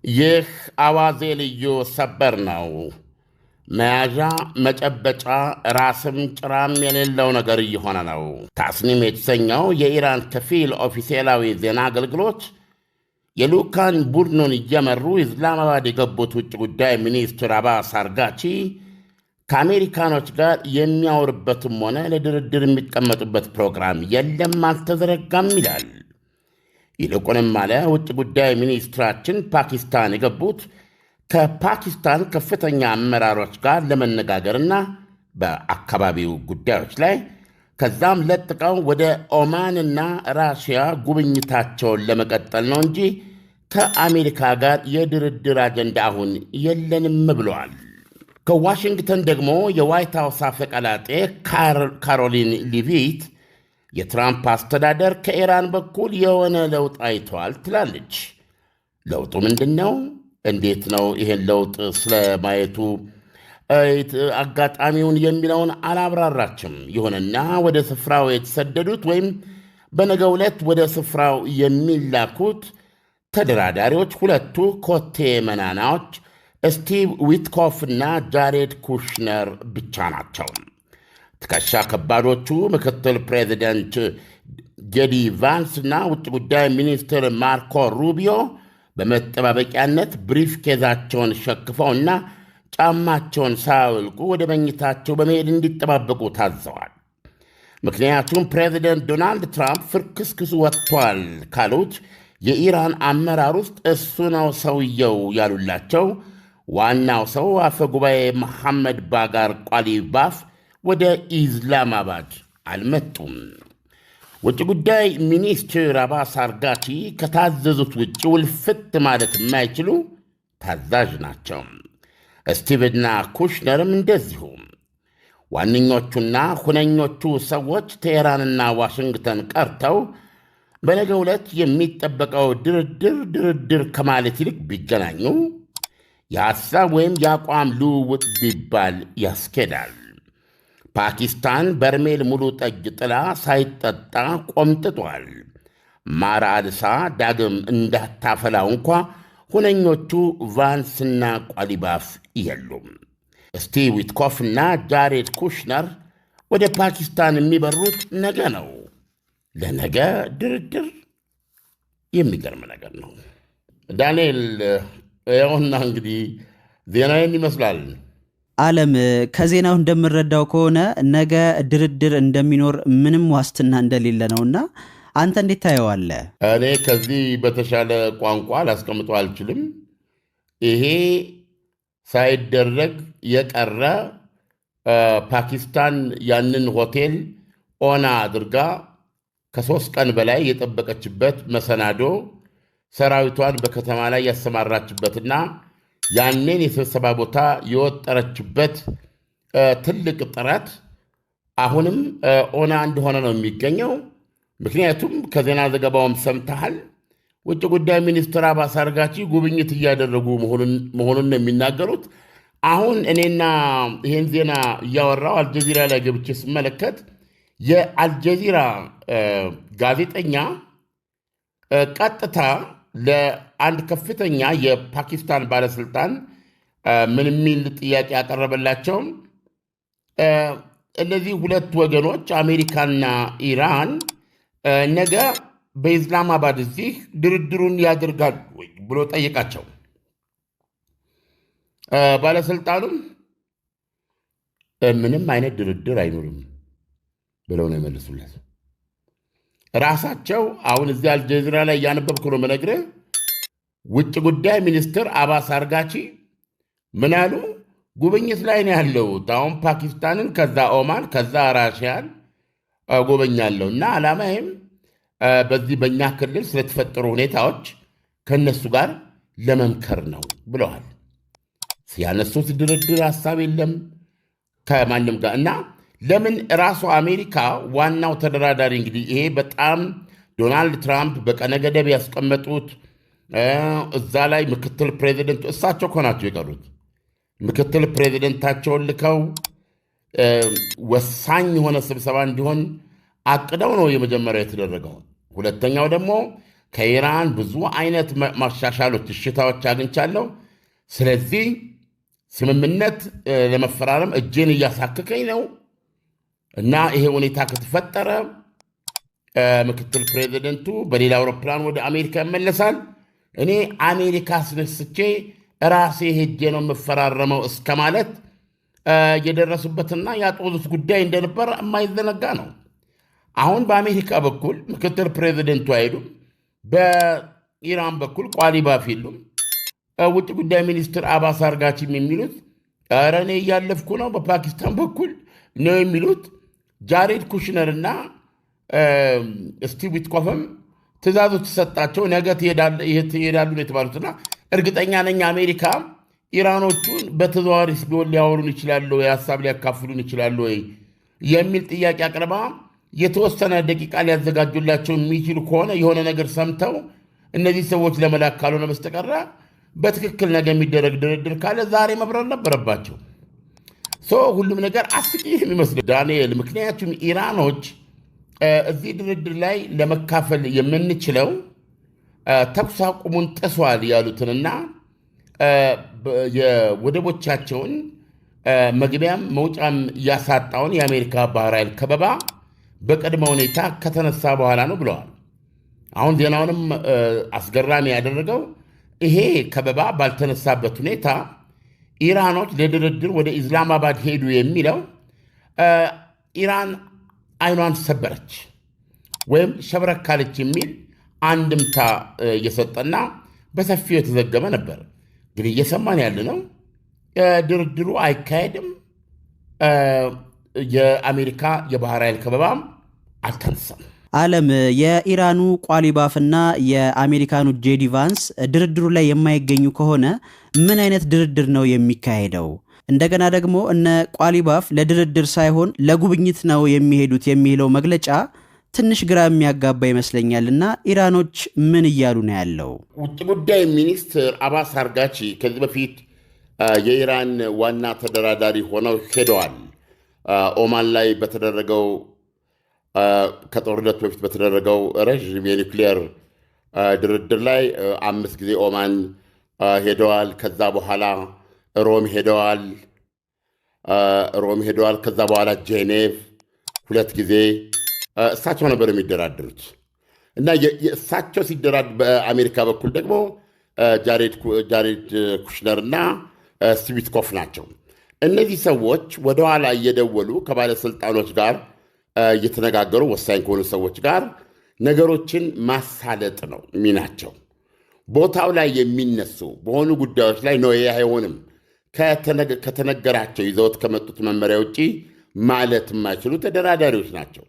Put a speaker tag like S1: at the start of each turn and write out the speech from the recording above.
S1: ይህ አዋዜ ልዩ ሰበር ነው። መያዣ መጨበጫ ራስም ጭራም የሌለው ነገር እየሆነ ነው። ታስኒም የተሰኘው የኢራን ከፊል ኦፊሴላዊ ዜና አገልግሎት የልዑካን ቡድኑን እየመሩ ኢስላማባድ የገቡት ውጭ ጉዳይ ሚኒስትር አባስ አርጋቺ ከአሜሪካኖች ጋር የሚያወሩበትም ሆነ ለድርድር የሚቀመጡበት ፕሮግራም የለም፣ አልተዘረጋም ይላል። ይልቁንም አለ ውጭ ጉዳይ ሚኒስትራችን ፓኪስታን የገቡት ከፓኪስታን ከፍተኛ አመራሮች ጋር ለመነጋገርና በአካባቢው ጉዳዮች ላይ ከዛም ለጥቀው ወደ ኦማንና ራሽያ ጉብኝታቸውን ለመቀጠል ነው እንጂ ከአሜሪካ ጋር የድርድር አጀንዳ አሁን የለንም ብለዋል። ከዋሽንግተን ደግሞ የዋይት ሃውስ አፈቀላጤ ካሮሊን ሊቪት የትራምፕ አስተዳደር ከኢራን በኩል የሆነ ለውጥ አይተዋል ትላለች። ለውጡ ምንድን ነው? እንዴት ነው ይሄን ለውጥ ስለማየቱ አጋጣሚውን የሚለውን አላብራራችም። ይሁንና ወደ ስፍራው የተሰደዱት ወይም በነገው ዕለት ወደ ስፍራው የሚላኩት ተደራዳሪዎች ሁለቱ ኮቴ መናናዎች ስቲቭ ዊትኮፍ እና ጃሬድ ኩሽነር ብቻ ናቸው። ትከሻ ከባዶቹ ምክትል ፕሬዚደንት ጄዲ ቫንስ እና ውጭ ጉዳይ ሚኒስትር ማርኮ ሩቢዮ በመጠባበቂያነት ብሪፍ ኬዛቸውን ሸክፈውና ጫማቸውን ሳያወልቁ ወደ መኝታቸው በመሄድ እንዲጠባበቁ ታዘዋል። ምክንያቱም ፕሬዚደንት ዶናልድ ትራምፕ ፍርክስክሱ ወጥቷል ካሉት የኢራን አመራር ውስጥ እሱ ነው ሰውየው ያሉላቸው ዋናው ሰው አፈ ጉባኤ መሐመድ ባጋር ቋሊባፍ ወደ ኢስላማባድ አልመጡም። ውጭ ጉዳይ ሚኒስትር አባስ አርጋቺ ከታዘዙት ውጭ ውልፍት ማለት የማይችሉ ታዛዥ ናቸው። ስቲቭና ኩሽነርም እንደዚሁ። ዋነኞቹና ሁነኞቹ ሰዎች ቴሄራንና ዋሽንግተን ቀርተው በነገው ዕለት የሚጠበቀው ድርድር ከማለት ይልቅ ቢገናኙ የሐሳብ ወይም የአቋም ልውውጥ ቢባል ያስኬዳል። ፓኪስታን በርሜል ሙሉ ጠጅ ጥላ ሳይጠጣ ቆምጥጧል። ማር አልሳ ዳግም እንዳታፈላው እንኳ ሁነኞቹ ቫንስና ቋሊባፍ የሉም። ስቲቭ ዊትኮፍና ጃሬድ ኩሽነር ወደ ፓኪስታን የሚበሩት ነገ ነው። ለነገ ድርድር የሚገርም ነገር ነው። ዳንኤል ያውና እንግዲህ ዜናዬን ይመስላል።
S2: ዓለም ከዜናው እንደምረዳው ከሆነ ነገ ድርድር እንደሚኖር ምንም ዋስትና እንደሌለ ነውና አንተ እንዴት ታየዋለህ?
S1: እኔ ከዚህ በተሻለ ቋንቋ ላስቀምጠው አልችልም። ይሄ ሳይደረግ የቀረ ፓኪስታን ያንን ሆቴል ኦና አድርጋ ከ3 ቀን በላይ የጠበቀችበት መሰናዶ ሰራዊቷን በከተማ ላይ ያሰማራችበትና ያንን የስብሰባ ቦታ የወጠረችበት ትልቅ ጥረት አሁንም ኦና እንደሆነ ነው የሚገኘው። ምክንያቱም ከዜና ዘገባውም ሰምተሃል፣ ውጭ ጉዳይ ሚኒስትር አባስ አርጋቺ ጉብኝት እያደረጉ መሆኑን ነው የሚናገሩት። አሁን እኔና ይህን ዜና እያወራው አልጀዚራ ላይ ገብቼ ስመለከት የአልጀዚራ ጋዜጠኛ ቀጥታ ለአንድ ከፍተኛ የፓኪስታን ባለስልጣን ምን የሚል ጥያቄ ያቀረበላቸውም እነዚህ ሁለት ወገኖች አሜሪካና ኢራን ነገ በኢስላማባድ እዚህ ድርድሩን ያደርጋሉ ወይ ብሎ ጠየቃቸው። ባለስልጣኑም ምንም አይነት ድርድር አይኖርም ብለው ነው የመለሱለት። ራሳቸው አሁን እዚህ አልጀዚራ ላይ እያነበብኩ ነው የምነግርህ። ውጭ ጉዳይ ሚኒስትር አባስ አርጋቺ ምን አሉ? ጉብኝት ላይ ነው ያለሁት። አሁን ፓኪስታንን፣ ከዛ ኦማን፣ ከዛ ራሽያን ጎበኛለሁ እና ዓላማዬም በዚህ በእኛ ክልል ስለተፈጠሩ ሁኔታዎች ከእነሱ ጋር ለመምከር ነው ብለዋል። ያነሱት ድርድር ሀሳብ የለም ከማንም ጋር እና ለምን ራሱ አሜሪካ ዋናው ተደራዳሪ እንግዲህ ይሄ በጣም ዶናልድ ትራምፕ በቀነ ገደብ ያስቀመጡት እዛ ላይ ምክትል ፕሬዚደንቱ እሳቸው እኮ ናቸው የቀሩት። ምክትል ፕሬዚደንታቸውን ልከው ወሳኝ የሆነ ስብሰባ እንዲሆን አቅደው ነው የመጀመሪያው የተደረገው። ሁለተኛው ደግሞ ከኢራን ብዙ አይነት ማሻሻሎች፣ እሽታዎች አግኝቻለሁ። ስለዚህ ስምምነት ለመፈራረም እጄን እያሳከከኝ ነው እና ይሄ ሁኔታ ከተፈጠረ ምክትል ፕሬዚደንቱ በሌላ አውሮፕላን ወደ አሜሪካ ይመለሳል። እኔ አሜሪካ አስነስቼ ራሴ ሄጄ ነው የምፈራረመው እስከ ማለት የደረሱበትና ያጦዙት ጉዳይ እንደነበር የማይዘነጋ ነው። አሁን በአሜሪካ በኩል ምክትል ፕሬዚደንቱ አይሄዱም፣ በኢራን በኩል ቋሊባፍ የሉም። ውጭ ጉዳይ ሚኒስትር አባስ አርጋቺም የሚሉት ኧረ እኔ እያለፍኩ ነው በፓኪስታን በኩል ነው የሚሉት። ጃሬድ ኩሽነርና ስቲቭ ዊትኮፍም ትእዛዞች ተሰጣቸው፣ ነገ ትሄዳሉ ነው የተባሉትና እርግጠኛ ነኝ አሜሪካ ኢራኖቹን በተዘዋዋሪ ቢሆን ሊያወሩን ይችላሉ፣ ሀሳብ ሊያካፍሉን ይችላሉ ወይ የሚል ጥያቄ አቅርባ የተወሰነ ደቂቃ ሊያዘጋጁላቸው የሚችሉ ከሆነ የሆነ ነገር ሰምተው እነዚህ ሰዎች ለመላክ ካልሆነ በስተቀረ በትክክል ነገር የሚደረግ ድርድር ካለ ዛሬ መብረር ነበረባቸው። ሁሉም ነገር አስቂ የሚመስል ዳንኤል። ምክንያቱም ኢራኖች እዚህ ድርድር ላይ ለመካፈል የምንችለው ተኩስ አቁሙን ጥሷል ያሉትንና የወደቦቻቸውን መግቢያም መውጫም ያሳጣውን የአሜሪካ ባህር ኃይል ከበባ በቅድመ ሁኔታ ከተነሳ በኋላ ነው ብለዋል። አሁን ዜናውንም አስገራሚ ያደረገው ይሄ ከበባ ባልተነሳበት ሁኔታ ኢራኖች ለድርድር ወደ ኢስላማባድ ሄዱ የሚለው ኢራን አይኗን ሰበረች ወይም ሸብረካለች የሚል አንድምታ እየሰጠና በሰፊው የተዘገበ ነበር። ግን እየሰማን ያለ ነው ድርድሩ አይካሄድም። የአሜሪካ የባህር ኃይል ከበባም አልተነሳም።
S2: ዓለም የኢራኑ ቋሊባፍና የአሜሪካኑ ጄዲ ቫንስ ድርድሩ ላይ የማይገኙ ከሆነ ምን አይነት ድርድር ነው የሚካሄደው? እንደገና ደግሞ እነ ቋሊባፍ ለድርድር ሳይሆን ለጉብኝት ነው የሚሄዱት የሚለው መግለጫ ትንሽ ግራ የሚያጋባ ይመስለኛል። እና ኢራኖች ምን እያሉ ነው ያለው?
S1: ውጭ ጉዳይ ሚኒስትር አባስ አርጋቺ ከዚህ በፊት የኢራን ዋና ተደራዳሪ ሆነው ሄደዋል። ኦማን ላይ በተደረገው ከጦርነቱ በፊት በተደረገው ረዥም የኒውክሊየር ድርድር ላይ 5 ጊዜ ኦማን ሄደዋል። ከዛ በኋላ ሮም ሄደዋል። ከዛ በኋላ ጄኔቭ 2 ጊዜ እሳቸው ነበር የሚደራደሩት እና እሳቸው ሲደራድ በአሜሪካ በኩል ደግሞ ጃሬድ ኩሽነር እና ስቲቭ ዊትኮፍ ናቸው። እነዚህ ሰዎች ወደኋላ እየደወሉ ከባለስልጣኖች ጋር እየተነጋገሩ ወሳኝ ከሆኑ ሰዎች ጋር ነገሮችን ማሳለጥ ነው ሚናቸው። ቦታው ላይ የሚነሱ በሆኑ ጉዳዮች ላይ ነው ይህ አይሆንም ከተነገራቸው ይዘውት ከመጡት መመሪያ ውጭ ማለት የማይችሉ ተደራዳሪዎች ናቸው።